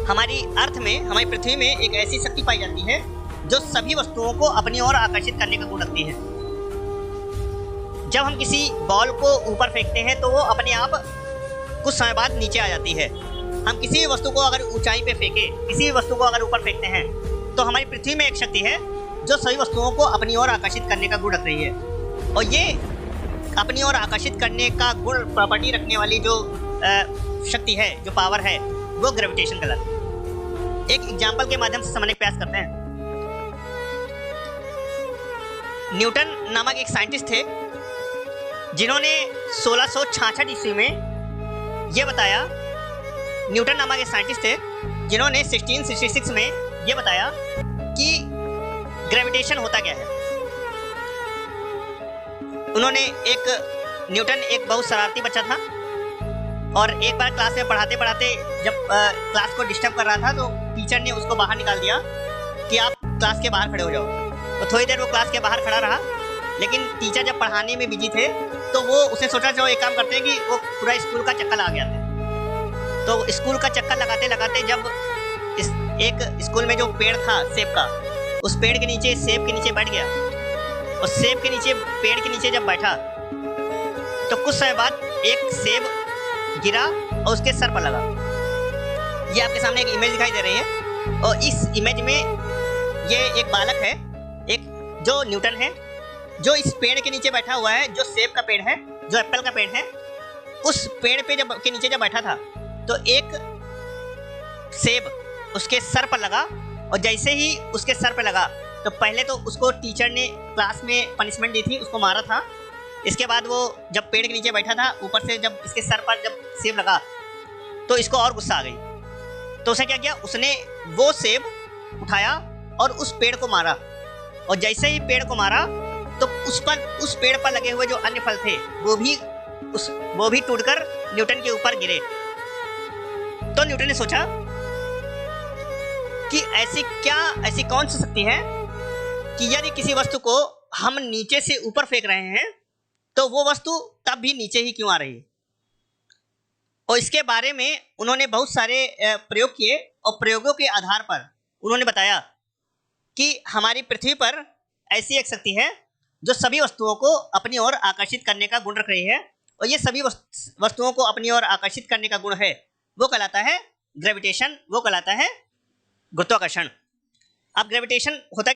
हमारी अर्थ में, हमारी पृथ्वी में एक ऐसी शक्ति पाई जाती है जो सभी वस्तुओं को अपनी ओर आकर्षित करने का गुण रखती है। जब हम किसी बॉल को ऊपर फेंकते हैं तो वो अपने आप कुछ समय बाद नीचे आ जाती है। हम किसी भी वस्तु को अगर ऊंचाई पे फेंके, किसी भी वस्तु को अगर ऊपर फेंकते हैं तो हमारी पृथ्वी में एक शक्ति है जो सभी वस्तुओं को अपनी ओर आकर्षित करने का गुण रख रही है। और ये अपनी ओर आकर्षित करने का गुण, प्रॉपर्टी रखने वाली जो शक्ति है, जो पावर है, वो ग्रेविटेशन कहलाती है। एक एग्जाम्पल के माध्यम से समझने का प्रयास करते हैं। न्यूटन नामक एक साइंटिस्ट थे जिन्होंने 1666 ईस्वी में ये बताया, न्यूटन नामक एक साइंटिस्ट थे जिन्होंने 1666 में ये बताया कि ग्रेविटेशन होता क्या है। न्यूटन एक बहुत शरारती बच्चा था और एक बार क्लास में पढ़ाते पढ़ाते जब क्लास को डिस्टर्ब कर रहा था तो टीचर ने उसको बाहर निकाल दिया कि आप क्लास के बाहर खड़े हो जाओ। तो थोड़ी देर वो क्लास के बाहर खड़ा रहा, लेकिन टीचर जब पढ़ाने में बिजी थे तो वो उसने सोचा चलो एक काम करते हैं कि वो पूरा स्कूल का चक्कर लगा गया था। तो स्कूल का चक्कर लगाते लगाते जब एक स्कूल में जो पेड़ था सेब का, उस पेड़ के नीचे, सेब के नीचे बैठ गया और सेब के नीचे, पेड़ के नीचे जब बैठा तो कुछ समय बाद एक सेब गिरा और उसके सर पर लगा। ये आपके सामने एक इमेज दिखाई दे रही है और इस इमेज में ये एक बालक है, एक जो न्यूटन है, जो इस पेड़ के नीचे बैठा हुआ है, जो सेब का पेड़ है, जो एप्पल का पेड़ है। उस पेड़ पे के नीचे जब बैठा था तो एक सेब उसके सर पर लगा और जैसे ही उसके सर पर लगा तो पहले तो उसको टीचर ने क्लास में पनिशमेंट दी थी, उसको मारा था। इसके बाद वो जब पेड़ के नीचे बैठा था, ऊपर से जब इसके सर पर जब सेब लगा तो इसको और गुस्सा आ गई। तो उसने क्या किया, उसने वो सेब उठाया और उस पेड़ को मारा और जैसे ही पेड़ को मारा तो उस पेड़ पर लगे हुए जो अन्य फल थे वो भी टूटकर न्यूटन के ऊपर गिरे। तो न्यूटन ने सोचा कि ऐसी कौन सी शक्ति है कि यदि किसी वस्तु को हम नीचे से ऊपर फेंक रहे हैं तो वो वस्तु तब भी नीचे ही क्यों आ रही है। और इसके बारे में उन्होंने बहुत सारे प्रयोग किए और प्रयोगों के आधार पर उन्होंने बताया कि हमारी पृथ्वी पर ऐसी एक शक्ति है जो सभी वस्तुओं को अपनी ओर आकर्षित करने का गुण रख रही है। और ये सभी वस्तुओं को अपनी ओर आकर्षित करने का गुण है, वो कहलाता है ग्रेविटेशन, वो कहलाता है गुरुत्वाकर्षण। अब ग्रेविटेशन होता